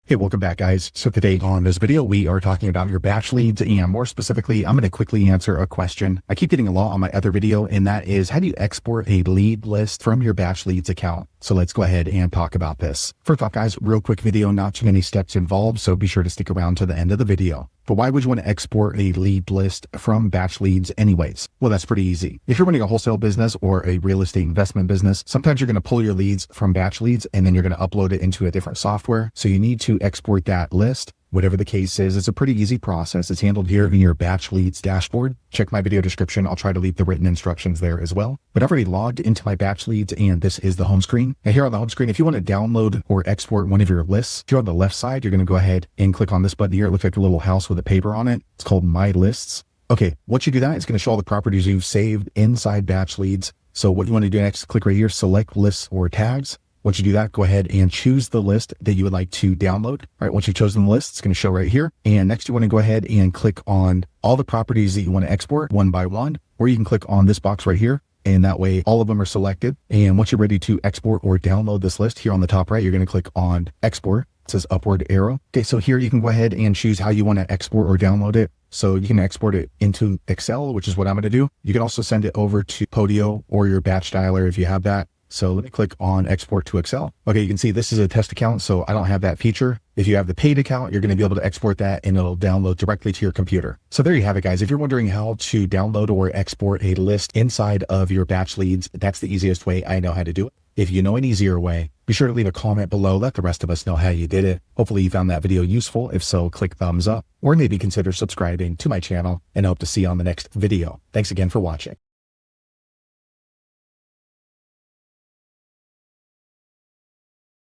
Hey, welcome back, guys. So today on this video, we are talking about your batch leads, and more specifically, I'm going to quickly answer a question I keep getting a lot on my other video, and that is, how do you export a lead list from your batch leads account? So let's go ahead and talk about this. First off, guys, real quick video, not too many steps involved, so be sure to stick around to the end of the video. But why would you want to export a lead list from batch leads anyways? Well, that's pretty easy. If you're running a wholesale business or a real estate investment business, sometimes you're going to pull your leads from batch leads and then you're going to upload it into a different software. So you need to export that list. Whatever the case is, it's a pretty easy process. It's handled here in your batch leads dashboard. Check my video description. I'll try to leave the written instructions there as well. But I've already logged into my batch leads and this is the home screen. And here on the home screen, if you want to download or export one of your lists, if you're on the left side, you're going to go ahead and click on this button here. It looks like a little house with a paper on it. It's called My Lists. Okay, once you do that, it's going to show all the properties you've saved inside batch leads. So what you want to do next, click right here, select lists or tags. Once you do that, go ahead and choose the list that you would like to download. All right, once you've chosen the list, it's going to show right here. And next you want to go ahead and click on all the properties that you want to export one by one, or you can click on this box right here. And that way all of them are selected. And once you're ready to export or download this list, here on the top right, you're going to click on export. It says upward arrow. Okay, so here you can go ahead and choose how you want to export or download it. So you can export it into Excel, which is what I'm going to do. You can also send it over to Podio or your batch dialer if you have that. So let me click on export to Excel. Okay, you can see this is a test account, so I don't have that feature. If you have the paid account, you're going to be able to export that and it'll download directly to your computer. So there you have it, guys. If you're wondering how to download or export a list inside of your batch leads, that's the easiest way I know how to do it. If you know an easier way, be sure to leave a comment below. Let the rest of us know how you did it. Hopefully you found that video useful. If so, click thumbs up or maybe consider subscribing to my channel, and I hope to see you on the next video. Thanks again for watching.